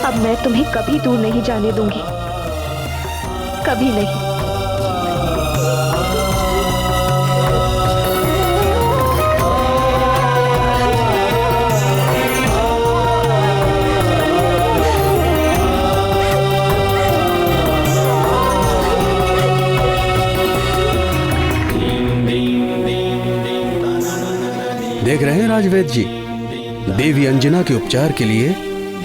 अब मैं तुम्हें कभी दूर नहीं जाने दूंगी, कभी नहीं। देख रहे हैं राजवैद्य जी, देवी अंजना के उपचार के लिए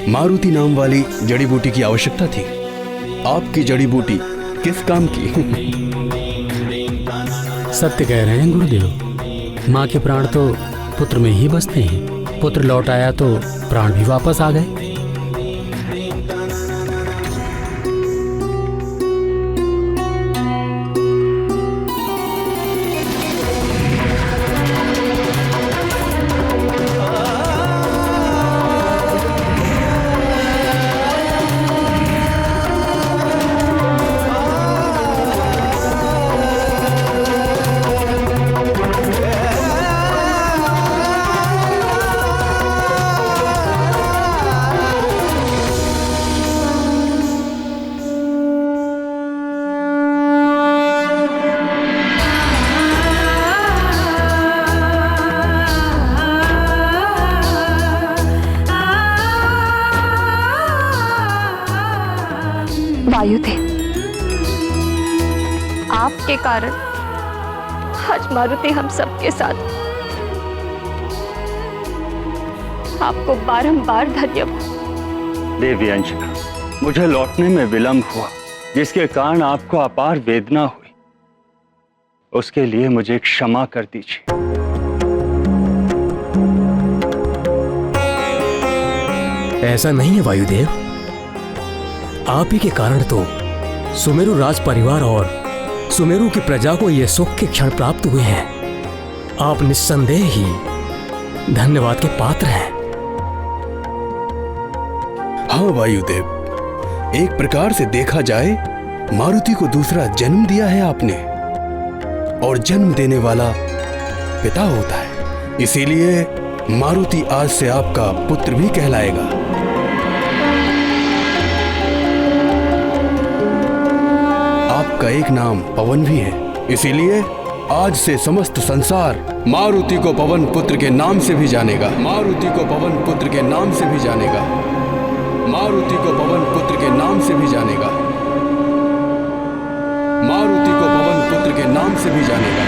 मारुति नाम वाली जड़ी बूटी की आवश्यकता थी। आपकी जड़ी बूटी किस काम की? सत्य कह रहे हैं गुरुदेव, माँ के प्राण तो पुत्र में ही बसते हैं। पुत्र लौट आया तो प्राण भी वापस आ गए। वायुदेव, आपके कारण आज मारुति हम सबके साथ। आपको बारंबार धन्यवाद। देवी अंजना, मुझे लौटने में विलंब हुआ, जिसके कारण आपको अपार वेदना हुई, उसके लिए मुझे क्षमा कर दीजिए। ऐसा नहीं है वायुदेव, आप ही के कारण तो सुमेरु राज परिवार और सुमेरु की प्रजा को ये सुख के क्षण प्राप्त हुए हैं। आप निस्संदेह ही धन्यवाद के पात्र हैं। हाँ वायुदेव, एक प्रकार से देखा जाए मारुति को दूसरा जन्म दिया है आपने, और जन्म देने वाला पिता होता है, इसीलिए मारुति आज से आपका पुत्र भी कहलाएगा। आपका एक नाम पवन भी है, इसीलिए आज से समस्त संसार मारुति को पवन पुत्र के नाम से भी जानेगा। मारुति को पवन पुत्र के नाम से भी जानेगा। मारुति को पवन पुत्र के नाम से भी जानेगा। मारुति को पवन पुत्र के नाम से भी जानेगा।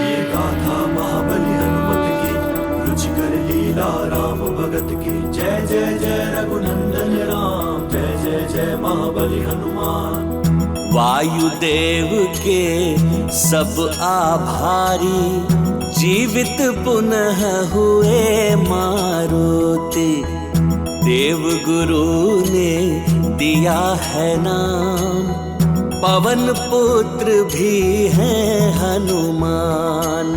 ये गाथा महाबली हनुमत की, रुचिकर लीला राम भगत की। जय जय जय रघुनंदन राम, जय जय जय महाबली हनुमान। वायुदेव के सब आभारी, जीवित पुनः हुए मारुति। देव गुरु ने दिया है नाम, पवन पुत्र भी है हनुमान।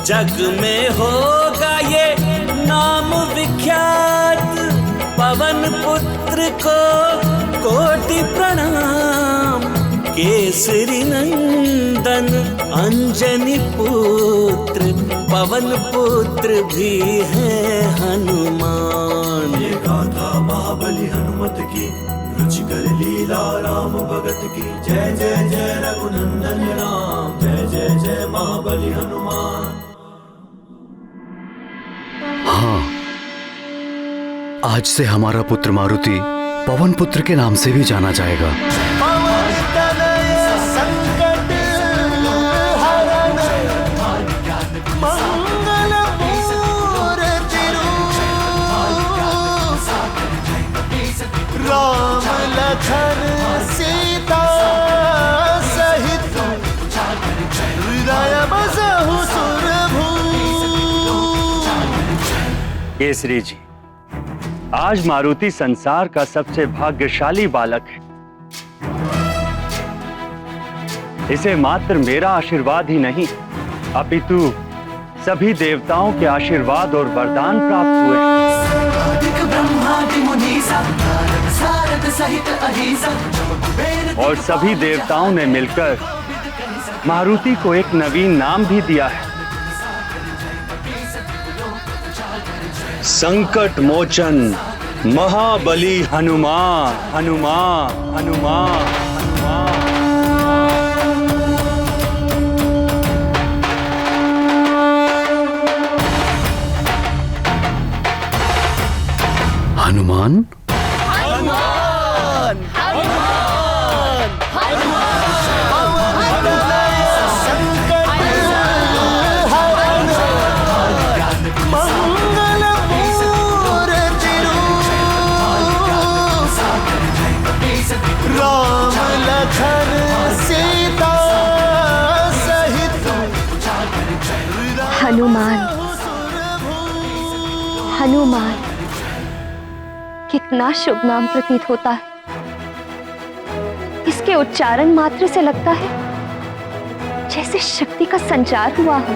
जग में होगा ये नाम विख्यात, पवन पुत्र को कोटि प्रणाम। केसरी नंदन अंजनी पुत्र, पवन पुत्र भी है हनुमान। ये गाथा महाबली हनुमत की, रुचिकर लीला राम भगत की। जय जय जय रघुनंदन राम, जय जय जय महाबली हनुमान। हाँ, आज से हमारा पुत्र मारुति पवन पुत्र के नाम से भी जाना जाएगा। राम लखन सीता सहित हृदय बसहु सुरभू। केसरी जी, आज मारुति संसार का सबसे भाग्यशाली बालक है। इसे मात्र मेरा आशीर्वाद ही नहीं, अपितु सभी देवताओं के आशीर्वाद और वरदान प्राप्त हुए। और सभी देवताओं ने मिलकर मारुति को एक नवीन नाम भी दिया है, संकट मोचन महाबली हनुमान हनुमान हनुमान हनुमान। राम लखन सीता सहित हनुमान, हनुमान, कितना शुभ नाम प्रतीत होता है। इसके उच्चारण मात्र से लगता है जैसे शक्ति का संचार हुआ हो।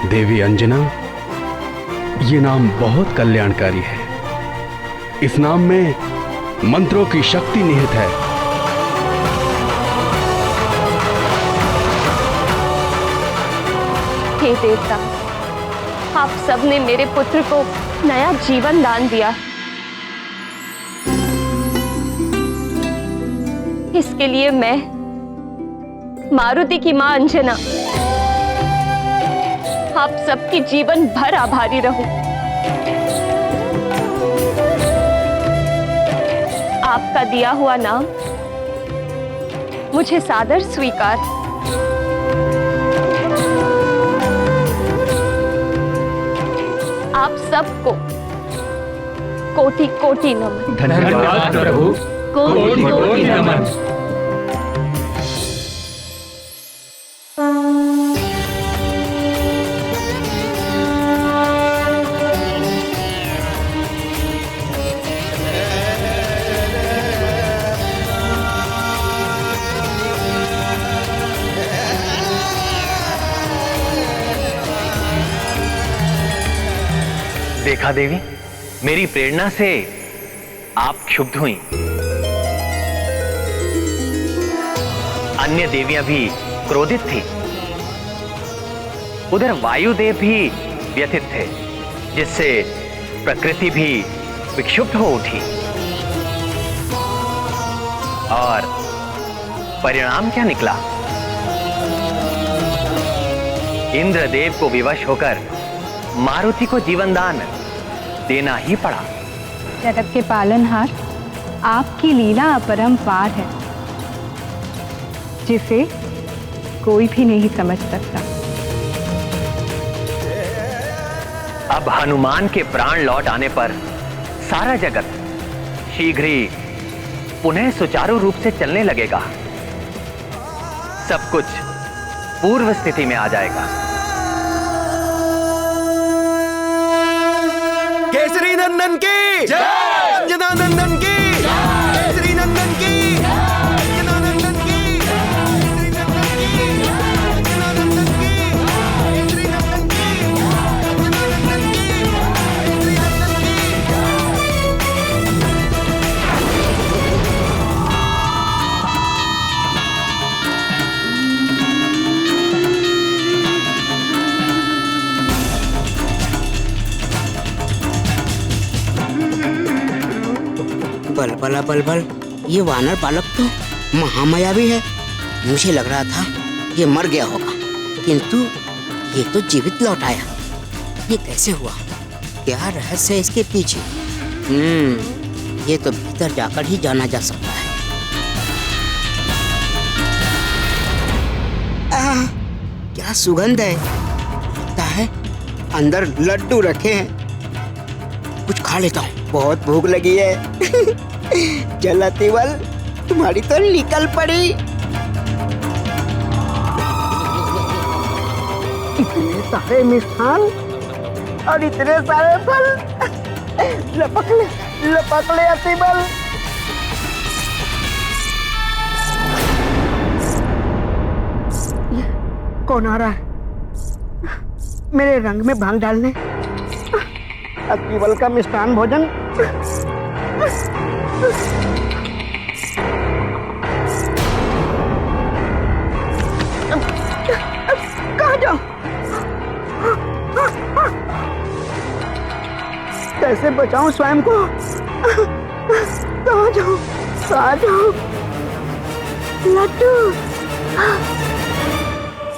देवी अंजना, ये नाम बहुत कल्याणकारी है। इस नाम में मंत्रों की शक्ति निहित है। हे देवता, आप सबने मेरे पुत्र को नया जीवन दान दिया। इसके लिए मैं मारुति की मां अंजना आप सबकी जीवन भर आभारी रहूं। आपका दिया हुआ नाम मुझे सादर स्वीकार। आप सबको कोटि कोटि नमन। धन्यवाद प्रभु, कोटि कोटि नमन। देखा देवी, मेरी प्रेरणा से आप क्षुब्ध हुई। अन्य देवियां भी क्रोधित थी। उधर वायुदेव भी व्यथित थे, जिससे प्रकृति भी विक्षुब्ध हो उठी। और परिणाम क्या निकला? इंद्रदेव को विवश होकर मारुति को जीवन दान देना ही पड़ा। जगत के पालनहार, आपकी लीला अपरंपार है, जिसे कोई भी नहीं समझ सकता। अब हनुमान के प्राण लौट आने पर सारा जगत शीघ्र ही पुनः सुचारू रूप से चलने लगेगा। सब कुछ पूर्व स्थिति में आ जाएगा। केसरी नंदन की जय, अंजना नंदन की जय, केसरी नंदन की जय, अंजना नंदन की जय, केसरी नंदन की जय, अंजना नंदन की जय, केसरी नंदन की जय, अंजना नंदन की जय, केसरी नंदन बलबला बलबल, ये वानर बालक तो महामायावी है। मुझे लग रहा था ये मर गया होगा, किंतु ये तो जीवित लौट आया। ये कैसे हुआ? क्या रहस्य है इसके पीछे? ये तो भीतर जाकर ही जाना जा सकता है। क्या सुगंध है! लगता है अंदर लड्डू रखे हैं। कुछ खा लेता हूँ, बहुत भूख लगी है। चल अतिबल, तुम्हारी तो निकल पड़ी। इतने सारे मिष्ठान और इतने सारे फल। लपक ले अतिबल। कौन आ रहा है मेरे रंग में भांग डालने? अतिबल का मिष्ठान भोजन। कहाँ जाऊं? कैसे बचाऊं स्वयं को? कहाँ जाऊं? कहाँ जाऊं? लड्डू,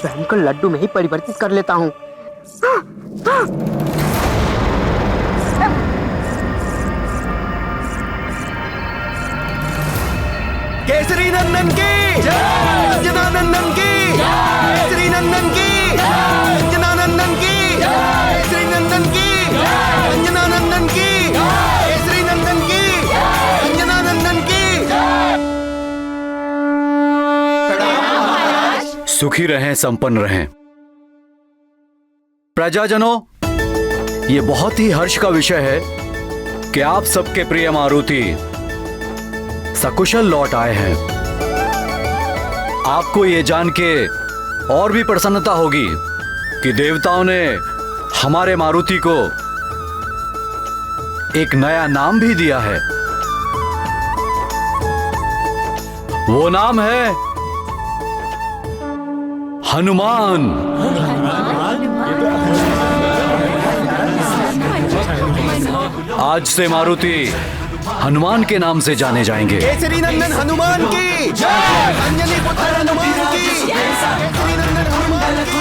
स्वयं को लड्डू में ही परिवर्तित कर लेता हूँ। केसरी नंदन की अंजनानंदन की, केसरी नंदन की अंजनानंदन की, केसरी नंदन की अंजनानंदन की, केसरी नंदन की अंजनानंदन की। सुखी रहें, संपन्न रहें। प्रजाजनों, ये बहुत ही हर्ष का विषय है कि आप सबके प्रिय मारुति सकुशल लौट आए हैं। आपको ये जान के और भी प्रसन्नता होगी कि देवताओं ने हमारे मारुति को एक नया नाम भी दिया है। वो नाम है हनुमान। आज से मारुति हनुमान के नाम से जाने जाएंगे। केसरी नंदन हनुमान की जय, अंजनी पुत्र हनुमान की, केसरी नंदन हनुमान की।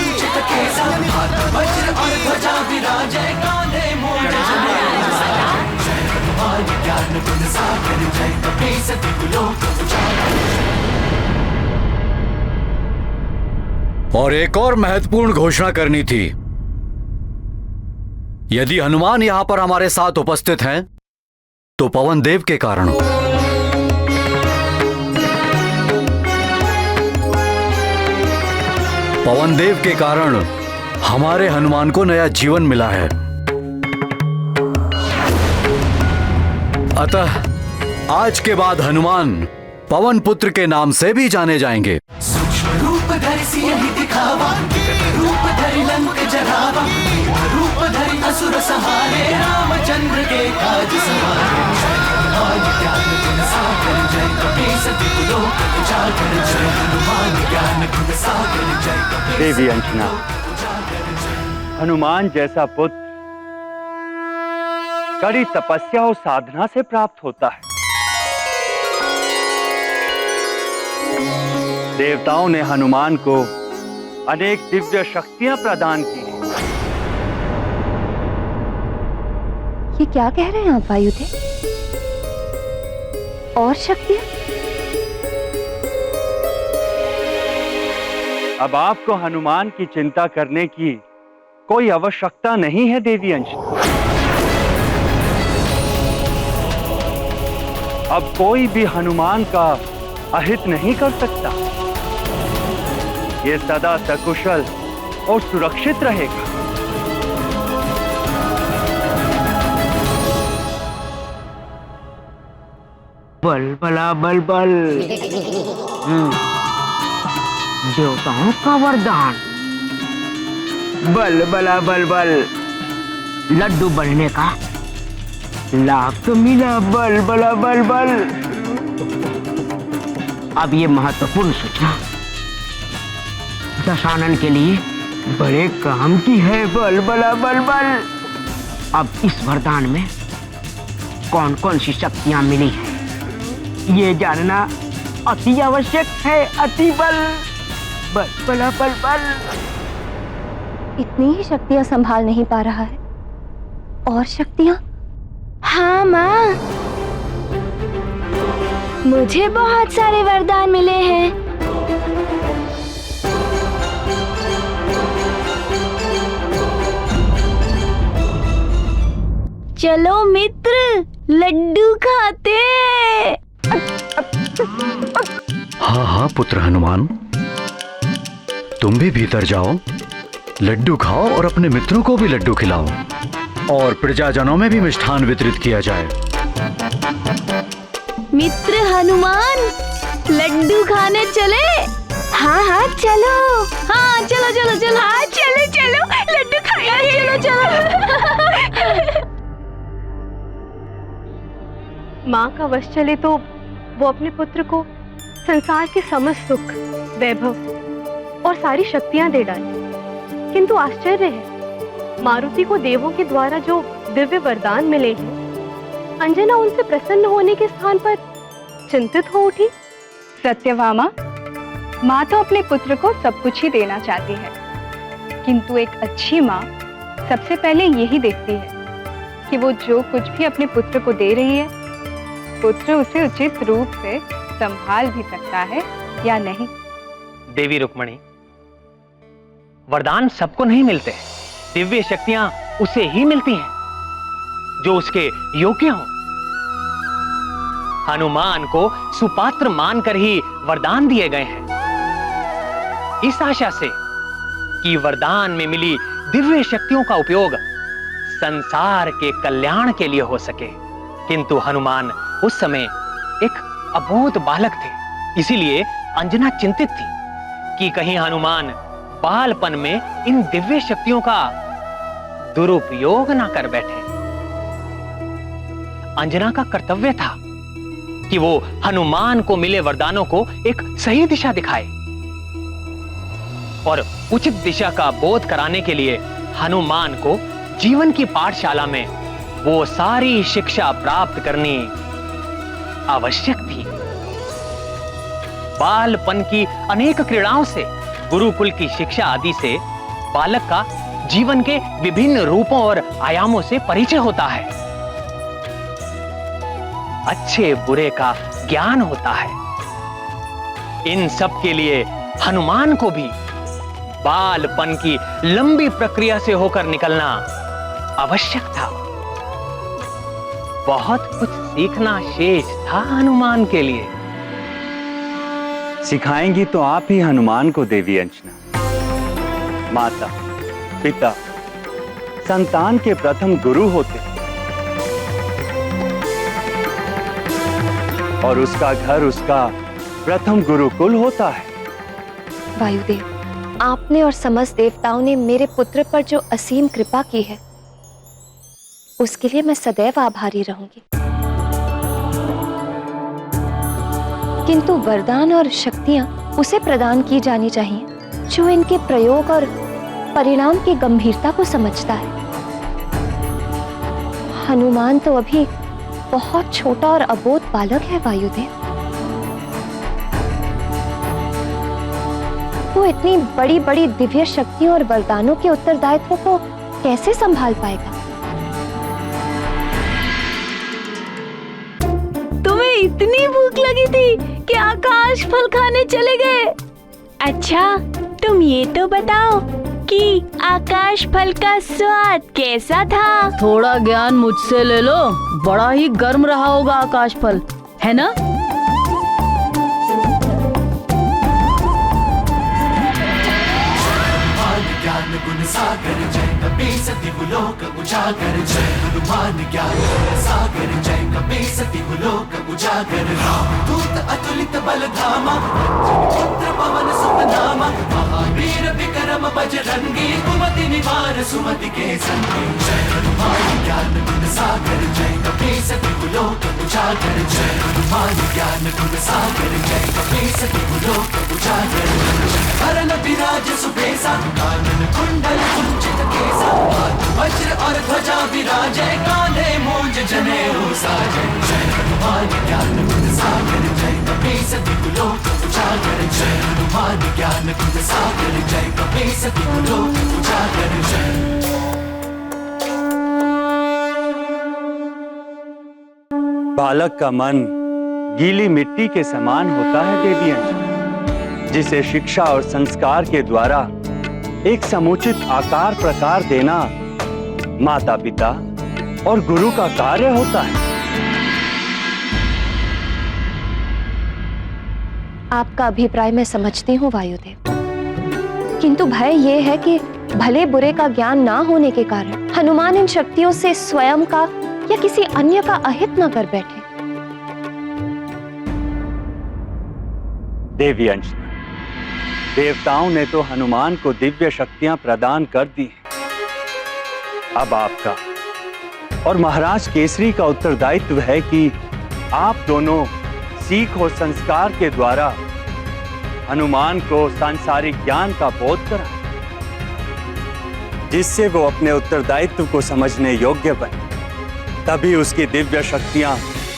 और एक और महत्वपूर्ण घोषणा करनी थी। यदि हनुमान यहां पर हमारे साथ उपस्थित हैं, तो पवन देव के कारण। पवन देव के कारण हमारे हनुमान को नया जीवन मिला है। अतः आज के बाद हनुमान पवन पुत्र के नाम से भी जाने जाएंगे। रूप धरि सियहि दिखावा, रूप धरि लंक जरावा, रूप धरि असुर सहारे, रामचंद्र के काज सवारे। हनुमान ज्ञान गुण सागर जय, कपीस तिहु लोक उजागर जय। हनुमान ज्ञान गुण सागर जय, कपीस। देवी अंजना, हनुमान जैसा पुत्र कड़ी तपस्या और साधना से प्राप्त होता है। देवताओं ने हनुमान को अनेक दिव्य शक्तियां प्रदान की हैं। ये क्या कह रहे हैं आप वायुदेव? और शक्तियां? अब आपको हनुमान की चिंता करने की कोई आवश्यकता नहीं है देवी अंजना। अब कोई भी हनुमान का अहित नहीं कर सकता। ये सदा सकुशल और सुरक्षित रहेगा। बल बला बल बल। देवताओं का वरदान। बल बला बल बल। लड्डू बनने का लाभ तो मिला। बल बला बल बल। अब ये महत्वपूर्ण सूचना दशानन के लिए बड़े काम की है। बल बला बल बल। अब इस वरदान में कौन कौन सी शक्तियां मिली हैं, ये जानना अति आवश्यक है। अति बल। बल बला बल बल। इतनी ही शक्तियां संभाल नहीं पा रहा है। और शक्तियां? हाँ माँ, मुझे बहुत सारे वरदान मिले हैं। चलो मित्र, लड्डू खाते। हाँ हाँ पुत्र हनुमान, तुम भी भीतर जाओ, लड्डू खाओ और अपने मित्रों को भी लड्डू खिलाओ और प्रजाजनों में भी मिष्ठान वितरित किया जाए। मित्र हनुमान, लड्डू खाने चले? हाँ हाँ चलो। हाँ चलो चलो चलो। हाँ चलो चलो, लड्डू खाया ही। चलो चलो। माँ का वश चले तो वो अपने पुत्र को संसार के समस्त सुख, वैभव और सारी शक्तियां दे डाले। किंतु आश्चर्य है, मारुति को देवों के द्वारा जो दिव्य वरदान मिले हैं, अंजना उनसे प्रसन्न होने के स्थान पर चिंतित हो उठी। सत्यभामा, माँ तो अपने पुत्र को सब कुछ ही देना चाहती है, किंतु एक अच्छी माँ सबसे पहले यही देखती है कि वो जो कुछ भी अपने पुत्र को दे रही है, पुत्र उसे उचित रूप से संभाल भी सकता है या नहीं। देवी रुक्मणी, वरदान सबको नहीं मिलते, दिव्य शक्तियां उसे ही मिलती हैं जो उसके योग्य हों। हनुमान को सुपात्र मानकर ही वरदान दिए गए हैं, इस आशा से कि वरदान में मिली दिव्य शक्तियों का उपयोग संसार के कल्याण के लिए हो सके। किंतु हनुमान उस समय एक अबोध बालक थे, इसीलिए अंजना चिंतित थी कि कहीं हनुमान बालपन में इन दिव्य शक्तियों का दुरुपयोग ना कर बैठे। अंजना का कर्तव्य था कि वो हनुमान को मिले वरदानों को एक सही दिशा दिखाए और उचित दिशा का बोध कराने के लिए हनुमान को जीवन की पाठशाला में वो सारी शिक्षा प्राप्त करनी आवश्यक थी। बालपन की अनेक क्रीड़ाओं से, गुरुकुल की शिक्षा आदि से बालक का जीवन के विभिन्न रूपों और आयामों से परिचय होता है, अच्छे बुरे का ज्ञान होता है। इन सब के लिए हनुमान को भी बालपन की लंबी प्रक्रिया से होकर निकलना आवश्यक था। बहुत कुछ सीखना शेष था हनुमान के लिए। सिखाएंगी तो आप ही हनुमान को देवी अंजना। माता पिता संतान के प्रथम गुरु होते और उसका घर उसका प्रथम गुरुकुल होता है। वायुदेव, आपने और समस्त देवताओं ने मेरे पुत्र पर जो असीम कृपा की है, उसके लिए मैं सदैव आभारी रहूंगी। किंतु वरदान और शक्तियां उसे प्रदान की जानी चाहिए जो इनके प्रयोग और परिणाम की गंभीरता को समझता है। हनुमान तो अभी बहुत छोटा और अबोध बालक है वायुदेव। वो इतनी बड़ी बड़ी दिव्य शक्तियों और वरदानों के उत्तरदायित्व को कैसे संभाल पाएगा? तुम्हें इतनी भूख लगी थी कि आकाश फल खाने चले गए? अच्छा, तुम ये तो बताओ कि आकाश फल का स्वाद कैसा था? थोड़ा ज्ञान मुझसे ले लो, बड़ा ही गर्म रहा होगा आकाश फल, है ना? ज्ञान गुण सागर जय कपीस तिहुलोक उजागर, जय हनुमान ज्ञान गुण सागर जय कपीस तिहुलोक उजागर। रामदूत अतुलित बल धामा, पुत्र पवन सुत नामा, महावीर विक्रम बजरंगी, कुमति निवार सुमति के संगी। जय हनुमान ज्ञान गुण सागर जय कपीस तिहुलोक उजागर, जय हनुमान ज्ञान गुण सागर जय कपीस तिहुलोक उजागर। हरन विराज सुबेसा, कानन कुंडल कुंचित केसा, हाथ वज्र और ध्वजा विराजै, कांधे मूंज जनेऊ साजै। जय हनुमान ज्ञान गुण सागर जय कपीस तिहुलोक उजागर, जय हनुमान ज्ञान गुण सागर जय कपीस तिहुलोक उजागर। बालक का मन गीली मिट्टी के समान होता है देवी अंजना, जिसे शिक्षा और संस्कार के द्वारा एक समुचित आकार प्रकार देना माता पिता और गुरु का कार्य होता है। आपका अभिप्राय मैं समझती हूँ वायुदेव, किंतु भय ये है कि भले बुरे का ज्ञान ना होने के कारण हनुमान इन शक्तियों से स्वयं का या किसी अन्य का अहित न कर बैठे। देवी अंजना, देवताओं ने तो हनुमान को दिव्य शक्तियां प्रदान कर दी हैं। अब आपका और महाराज केसरी का उत्तरदायित्व है कि आप दोनों सीख और संस्कार के द्वारा हनुमान को सांसारिक ज्ञान का बोध कराएं, जिससे वो अपने उत्तरदायित्व को समझने योग्य बने। तभी उसकी दिव्य शक्तियां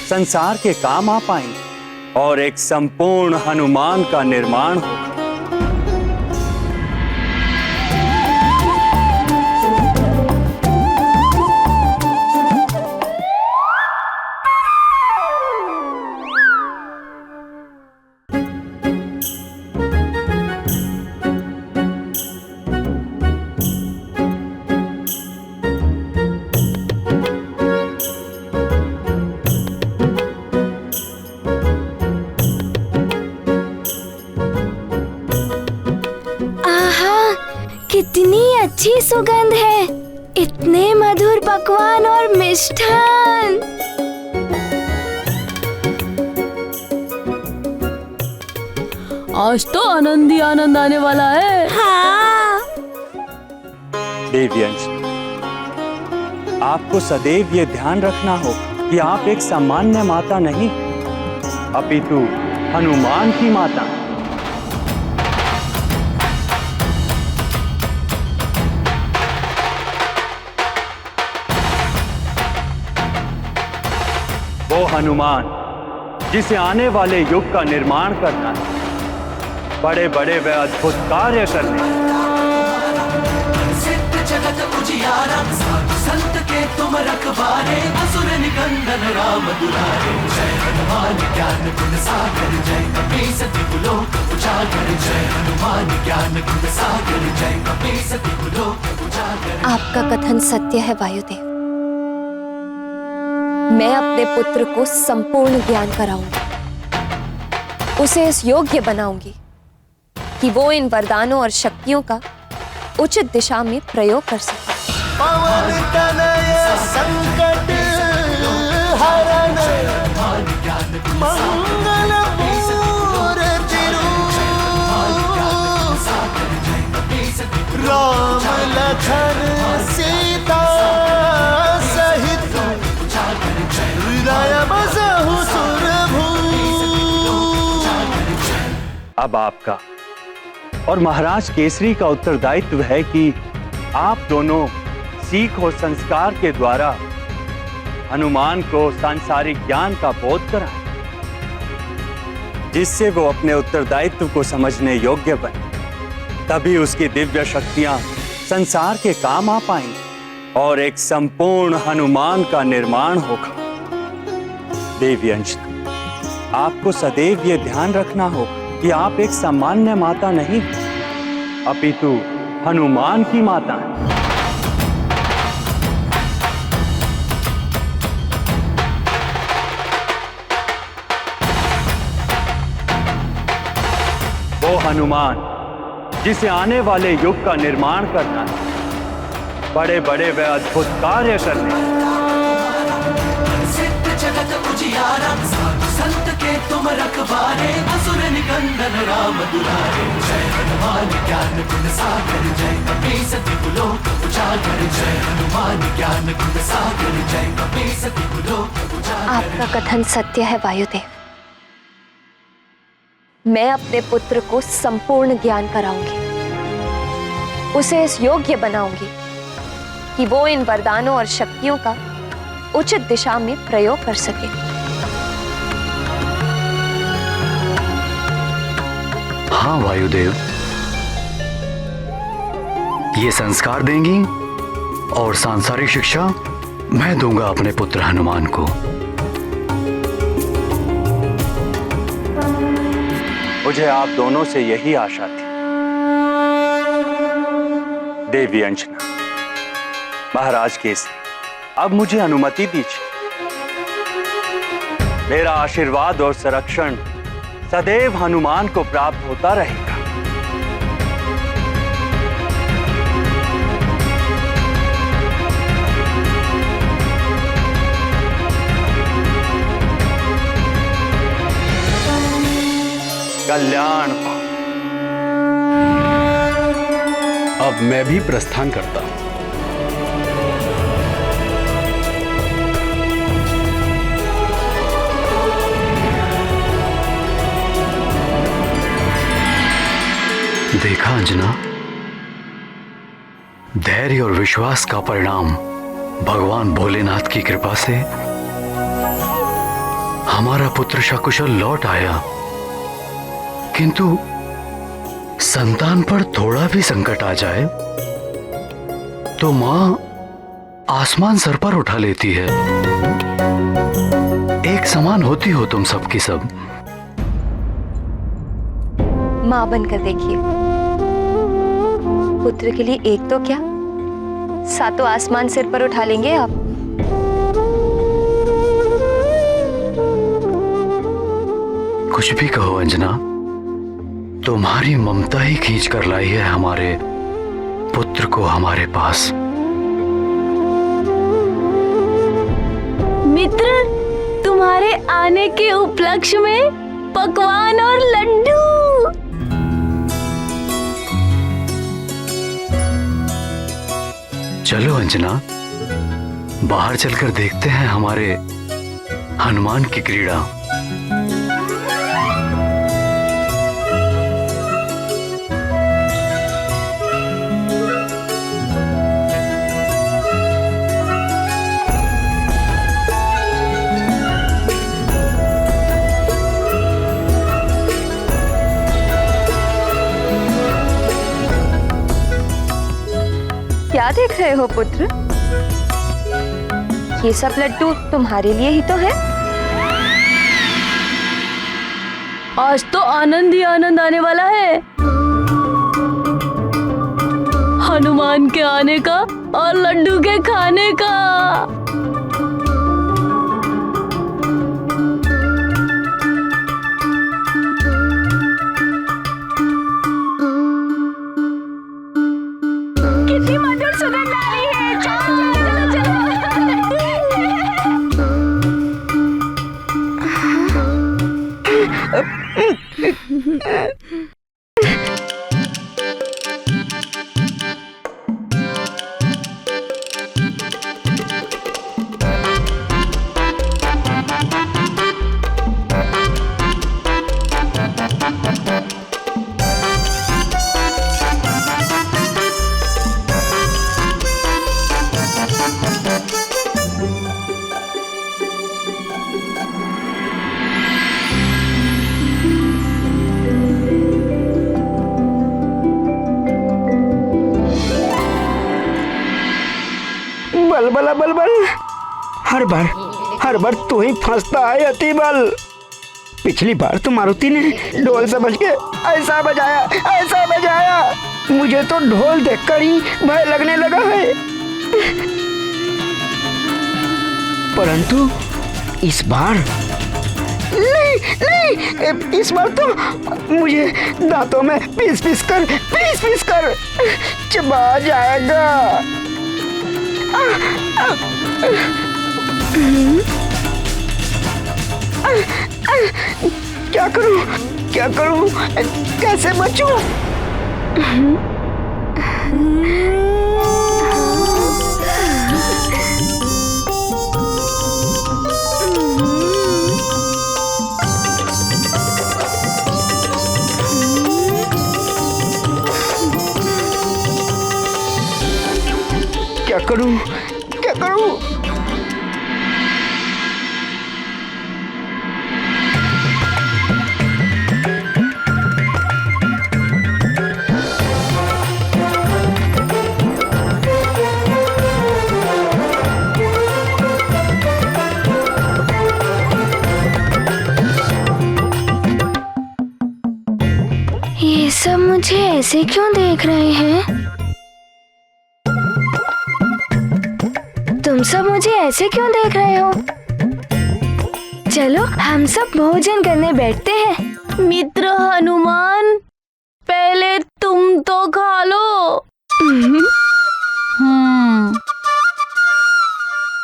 संसार के काम आ पाएंगी और एक संपूर्ण हनुमान का निर्माण होगा। कितनी अच्छी सुगंध है, इतने मधुर पकवान और मिष्ठान। आज तो आनंद ही आनंद आने वाला है। हाँ। देवी अंजना, आपको सदैव ये ध्यान रखना होगा कि आप एक सामान्य माता नहीं, अपितु हनुमान की माता। वो हनुमान जिसे आने वाले युग का निर्माण करना है, बड़े बड़े व अद्भुत कार्य करने। सिद्ध जगत उजियारा साधु संत के तुम रखवारे, असुर निकंदन राम दुलारे। जय हनुमान ज्ञान गुण सागर, जय कपीसति कुलोक उजागर। जय हनुमान ज्ञान गुण सागर, जय कपीसति कुलोक उजागर। आपका कथन सत्य है वायुदेव। मैं अपने पुत्र को संपूर्ण ज्ञान कराऊंगी, उसे इस योग्य बनाऊंगी कि वो इन वरदानों और शक्तियों का उचित दिशा में प्रयोग कर सके। पवन तनय संकट हरण, मंगल मूर्ति रूप, राम लखन सीता सहित हृदय बसहु सुरभूप। अब आपका और महाराज केसरी का उत्तरदायित्व है कि आप दोनों सीख और संस्कार के द्वारा हनुमान को सांसारिक ज्ञान का बोध कराएं, जिससे वो अपने उत्तरदायित्व को समझने योग्य बने। तभी उसकी दिव्य शक्तियां संसार के काम आ पाएंगी और एक संपूर्ण हनुमान का निर्माण होगा। देवी अंजना, आपको सदैव ये ध्यान रखना होगा कि आप एक सामान्य माता नहीं, अपितु हनुमान की माता हैं। वो हनुमान जिसे आने वाले युग का निर्माण करना है, बड़े बड़े व अद्भुत कार्य करने। सिद्ध जगत उजियारा साधु संत के तुम रखवारे, असुर निकंदन राम दुलारे। जय हनुमान ज्ञान गुण सागर, जय कपीसति कुलोक उजागर। जय हनुमान ज्ञान गुण सागर, जय कपीसति कुलोक उजागर। आपका कथन सत्य है वायुदेव। मैं अपने पुत्र को संपूर्ण ज्ञान कराऊंगी, उसे इस योग्य बनाऊंगी कि वो इन वरदानों और शक्तियों का उचित दिशा में प्रयोग कर सके। हाँ वायुदेव, ये संस्कार देंगी और सांसारिक शिक्षा मैं दूंगा अपने पुत्र हनुमान को। मुझे आप दोनों से यही आशा थी। देवी अंजना, महाराज केसरी, अब मुझे अनुमति दीजिए। मेरा आशीर्वाद और संरक्षण सदैव हनुमान को प्राप्त होता रहेगा। कल्याण हो। अब मैं भी प्रस्थान करता हूं। देखा अंजना, धैर्य और विश्वास का परिणाम भगवान भोलेनाथ की कृपा से हमारा पुत्र सकुशल लौट आया, किंतु संतान पर थोड़ा भी संकट आ जाए तो मां आसमान सर पर उठा लेती है। एक समान होती हो तुम सबकी सब। माँ बनकर देखिए, पुत्र के लिए एक तो क्या, सातों आसमान सिर पर उठा लेंगे आप। कुछ भी कहो अंजना, तुम्हारी ममता ही खींच कर लाई है हमारे पुत्र को हमारे पास। मित्र, तुम्हारे आने के उपलक्ष्य में पकवान और लड्डू। चलो अंजना, बाहर चलकर देखते हैं हमारे हनुमान की क्रीड़ा। क्या देख रहे हो पुत्र? ये सब लड्डू तुम्हारे लिए ही तो है। आज तो आनंद ही आनंद आने वाला है, हनुमान के आने का और लड्डू के खाने का। कितनी मधुर सुगंध आ रही है। चलो चलो चलो चलो। बल बल बल, हर बार तू ही फंसता है अति बल। पिछली बार तो मारुति ने ढोल समझ के ऐसा बजाया, मुझे तो ढोल देखकर ही भय लगने लगा है। परंतु इस बार नहीं, इस बार तो मुझे दांतों में पीस पीस कर चबा जाएगा। क्या करूं, कैसे बचूं? क्या करूं? ये सब मुझे ऐसे क्यों देख रहे हैं? तुम सब मुझे ऐसे क्यों देख रहे हो? चलो हम सब भोजन करने बैठते हैं। मित्र हनुमान, पहले तुम तो खा लो।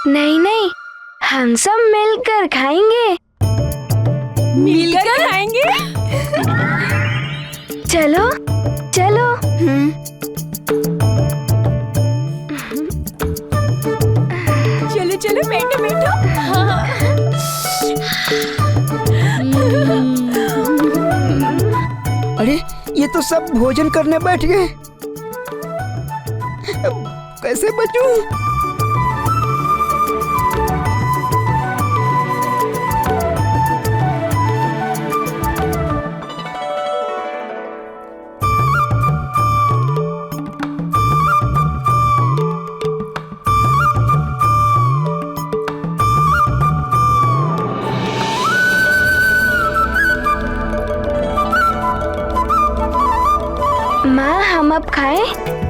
नहीं, हम सब मिलकर खाएंगे। मिलकर खाएंगे? चलो चलो बैठो। अरे ये तो सब भोजन करने बैठ गए, कैसे बचूं? माँ हम अब खाएं?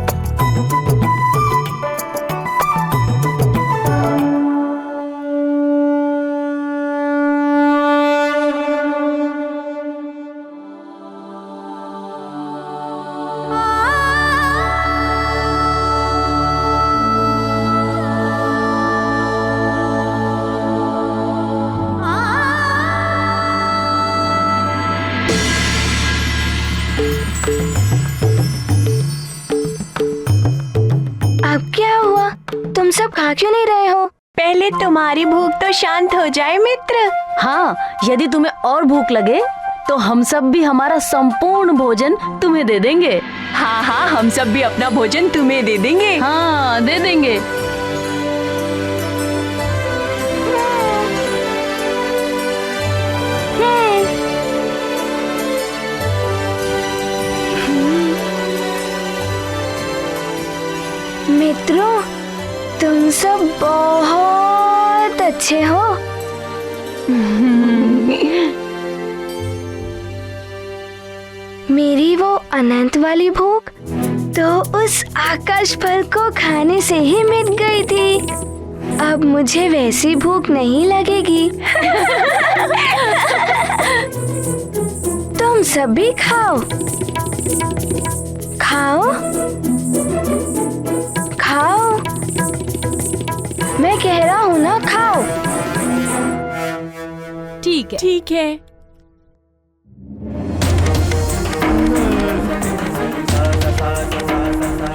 अब क्या हुआ? तुम सब खा क्यों नहीं रहे हो? पहले तुम्हारी भूख तो शांत हो जाए मित्र। हाँ, यदि तुम्हें और भूख लगे तो हम सब भी हमारा संपूर्ण भोजन तुम्हें दे देंगे। हाँ हाँ, हम सब भी अपना भोजन तुम्हें दे देंगे। हाँ, दे देंगे। मित्रों, तुम सब बहुत अच्छे हो। मेरी वो अनंत वाली भूख तो उस आकाश फल को खाने से ही मिट गई थी। अब मुझे वैसी भूख नहीं लगेगी। तुम सब भी खाओ, खाओ, खाओ। मैं कह रहा हूँ ना, खाओ। ठीक है, ठीक है।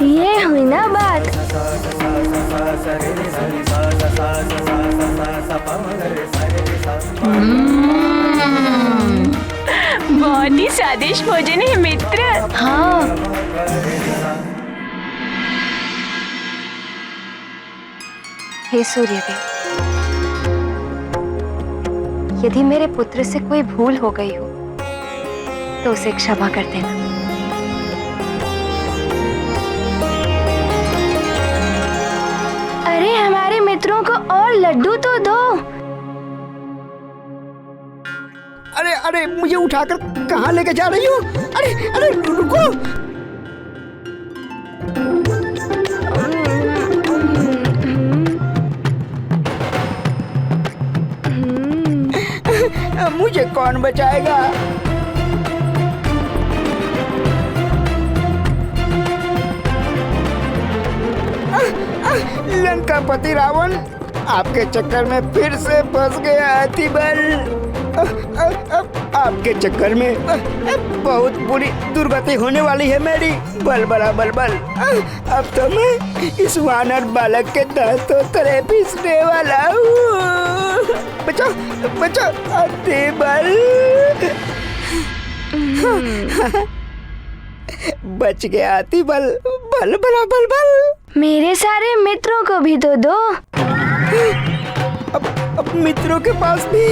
ये हुई ना बात। बहुत ही स्वादिष्ट भोजन है मित्र। हाँ। हे सूर्यदेव, यदि मेरे पुत्र से कोई भूल हो गई हो तो उसे क्षमा कर देना। अरे हमारे मित्रों को और लड्डू तो दो। अरे अरे, मुझे उठाकर कहाँ लेके जा रही हो? अरे अरे, रुको। मुझे कौन बचाएगा? लंकापति रावण आपके चक्कर में फिर से फंस गया। अतिबल, आपके चक्कर में बहुत बुरी दुर्गति होने वाली है मेरी। बल बड़ा बल बल, अब तो मैं इस वानर बालक के दांतों तरह पीसने वाला हूँ। बचाओ बचाओ अतिबल। बच गया अतिबल। बल बड़ा बल बल। मेरे सारे मित्रों को भी तो दो। अब मित्रों के पास भी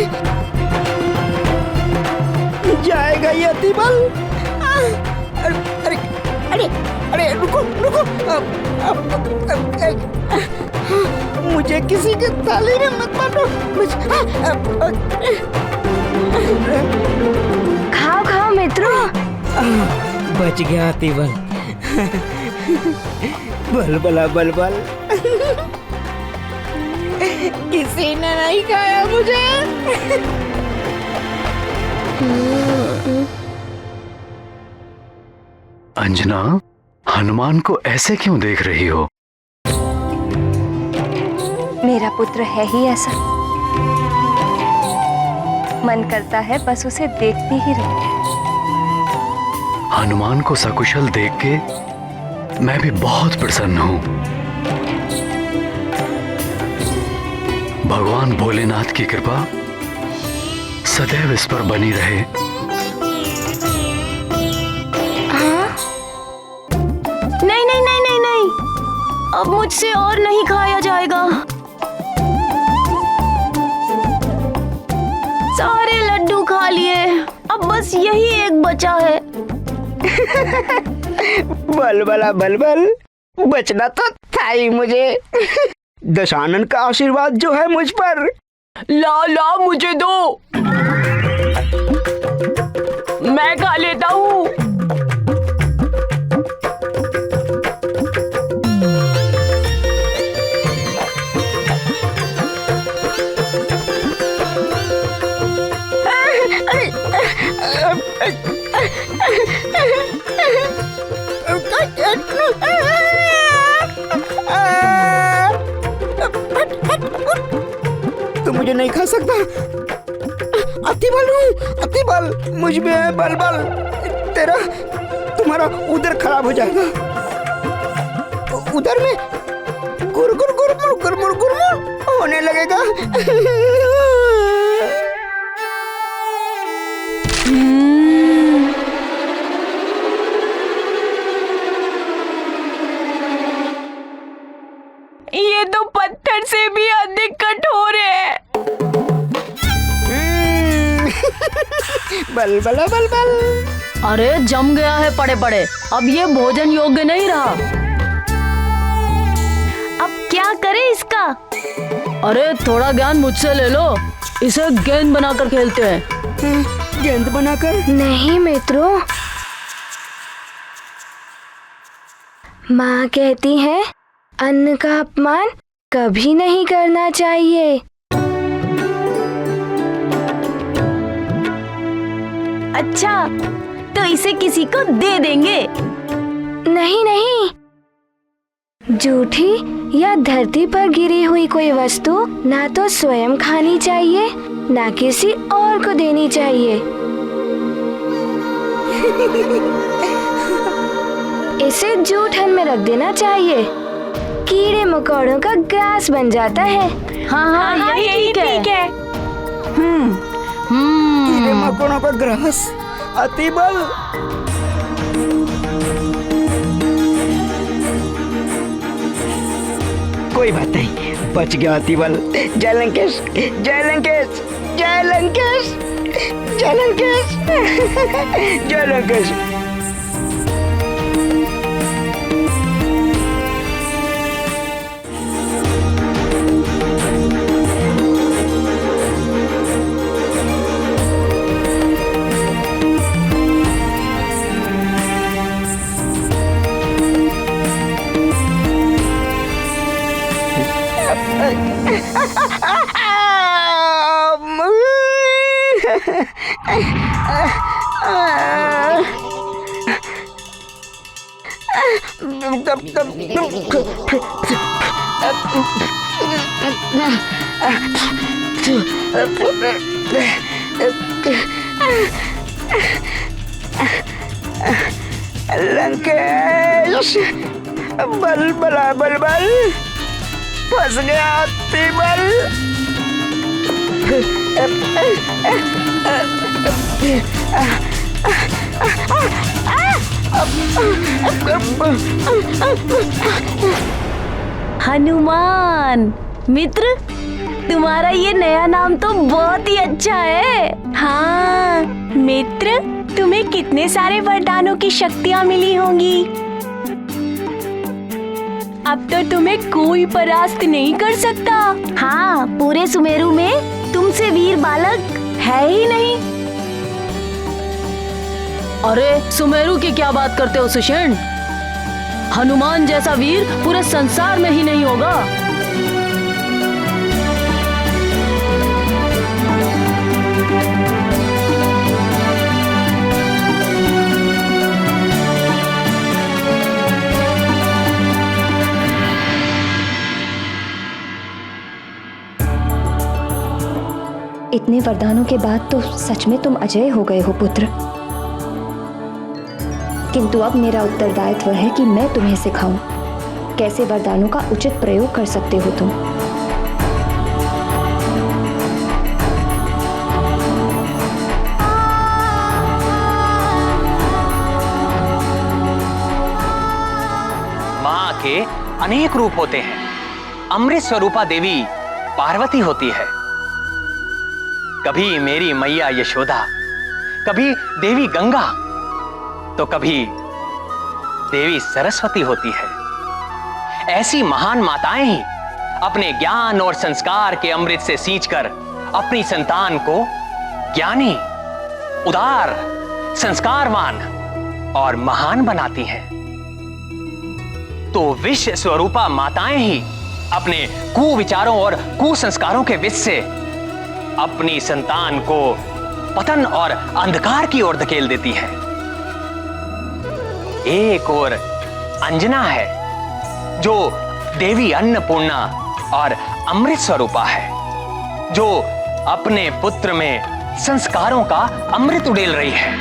जाएगा ये अतिबल। अरे अरे अरे, रुको रुको। मुझे किसी के ताले में मत मारो। खाओ खाओ मित्रों। बच गया अतिबल। बल बला बल बल। किसी ने नहीं खाया मुझे। अंजना, हनुमान को ऐसे क्यों देख रही हो? मेरा पुत्र है ही ऐसा, मन करता है बस उसे देखती ही रहूं। हनुमान को सकुशल देख के मैं भी बहुत प्रसन्न हूं। भगवान भोलेनाथ की कृपा सदैव इस पर बनी रहे। हाँ? नहीं नहीं नहीं नहीं नहीं, अब मुझसे और नहीं खाया जाएगा। सारे लड्डू खा लिए, अब बस यही एक बचा है। बलबला बलबल, बचना तो था ही मुझे। दशानन का आशीर्वाद जो है मुझ पर। ला ला, मुझे दो, मैं खा लेता हूँ। तू मुझे नहीं खा सकता। अतिबल हूँ, अतिबल, मुझ में है बल बल। तुम्हारा उधर खराब हो जाएगा। उधर में गुरगुर गुरमुर गुरमुर गुरमुर होने लगेगा। ये तो पत्थर से भी अधिक कठोर है। बल बल बल बल। अरे जम गया है पड़े पड़े, अब ये भोजन योग्य नहीं रहा। अब क्या करें इसका? अरे थोड़ा ज्ञान मुझसे ले लो, इसे गेंद बनाकर खेलते हैं। गेंद बनाकर? नहीं मित्रों, माँ कहती है अन्न का अपमान कभी नहीं करना चाहिए। अच्छा, तो इसे किसी को दे देंगे? नहीं नहीं, जूठी या धरती पर गिरी हुई कोई वस्तु ना तो स्वयं खानी चाहिए ना किसी और को देनी चाहिए। इसे जूठन में रख देना चाहिए, कीड़े मकोड़ों का ग्रास बन जाता है। हाँ, यही ठीक है। कीड़े मकोड़ों का ग्रास, अतिबल। कोई बात नहीं, बच गया अतिबल। जय लंकेश, जय लंकेश, जय लंकेश, जय लंकेश, जय लंकेश। लंकेश, बल बला बल बल, फंस गया अतिबल। हनुमान मित्र, तुम्हारा ये नया नाम तो बहुत ही अच्छा है। हाँ मित्र, तुम्हें कितने सारे वरदानों की शक्तियाँ मिली होंगी। अब तो तुम्हें कोई परास्त नहीं कर सकता। हाँ, पूरे सुमेरु में तुमसे वीर बालक है ही नहीं। अरे सुमेरु की क्या बात करते हो सुषेण? हनुमान जैसा वीर पूरे संसार में ही नहीं होगा। इतने वरदानों के बाद तो सच में तुम अजय हो गए हो पुत्र। किंतु अब मेरा उत्तरदायित्व है कि मैं तुम्हें सिखाऊं कैसे वरदानों का उचित प्रयोग कर सकते हो तुम। माँ के अनेक रूप होते हैं। अमृत स्वरूपा देवी पार्वती होती है, कभी मेरी मैया यशोदा, कभी देवी गंगा, तो कभी देवी सरस्वती होती है। ऐसी महान माताएं ही अपने ज्ञान और संस्कार के अमृत से सींचकर अपनी संतान को ज्ञानी, उदार, संस्कारवान और महान बनाती हैं। तो विश्व स्वरूपा माताएं ही अपने कुविचारों और कुसंस्कारों के विष से अपनी संतान को पतन और अंधकार की ओर धकेल देती है। एक और अंजना है जो देवी अन्नपूर्णा और अमृत स्वरूपा है, जो अपने पुत्र में संस्कारों का अमृत उड़ेल रही है।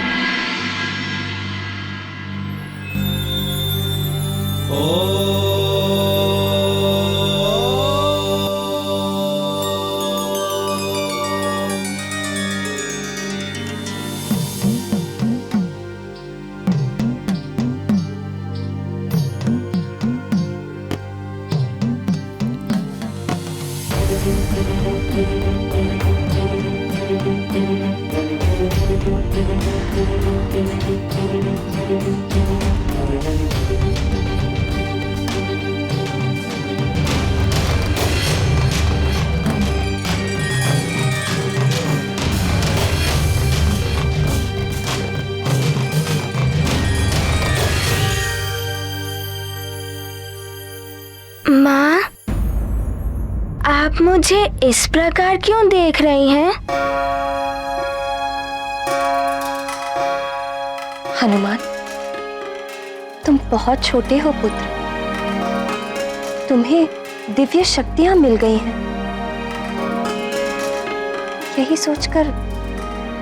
माँ, आप मुझे इस प्रकार क्यों देख रही हैं? हनुमान, तुम बहुत छोटे हो पुत्र। तुम्हें दिव्य शक्तियां मिल गई हैं। यही सोचकर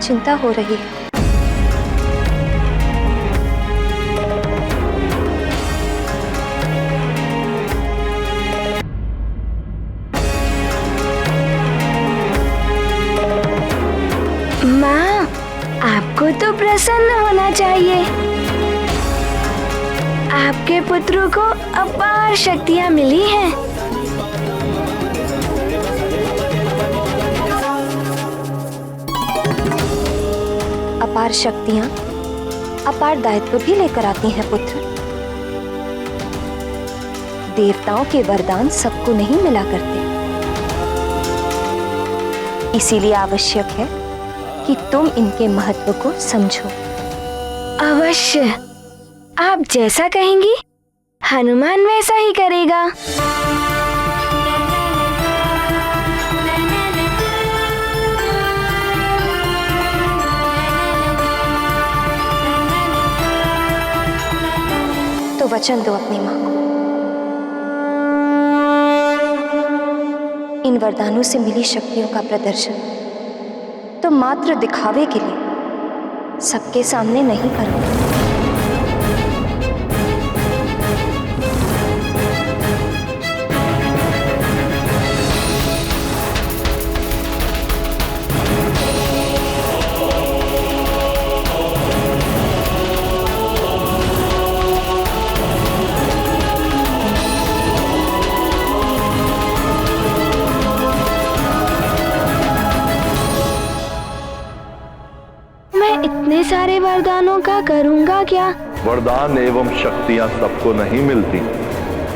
चिंता हो रही है। माँ, आपको तो प्रसन्न होना चाहिए। आपके पुत्र को अपार शक्तियां मिली हैं। अपार शक्तियां अपार दायित्व भी लेकर आती हैं पुत्र। देवताओं के वरदान सबको नहीं मिला करते। इसीलिए आवश्यक है कि तुम इनके महत्व को समझो। अवश्य, आप जैसा कहेंगी हनुमान वैसा ही करेगा। तो वचन दो अपनी मां को। इन वरदानों से मिली शक्तियों का प्रदर्शन तो मात्र दिखावे के लिए सबके सामने नहीं करो। इतने सारे वरदानों का करूंगा क्या? वरदान एवं शक्तियां सबको नहीं मिलती।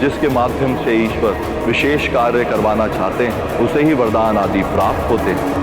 जिसके माध्यम से ईश्वर विशेष कार्य करवाना चाहते हैं उसे ही वरदान आदि प्राप्त होते हैं।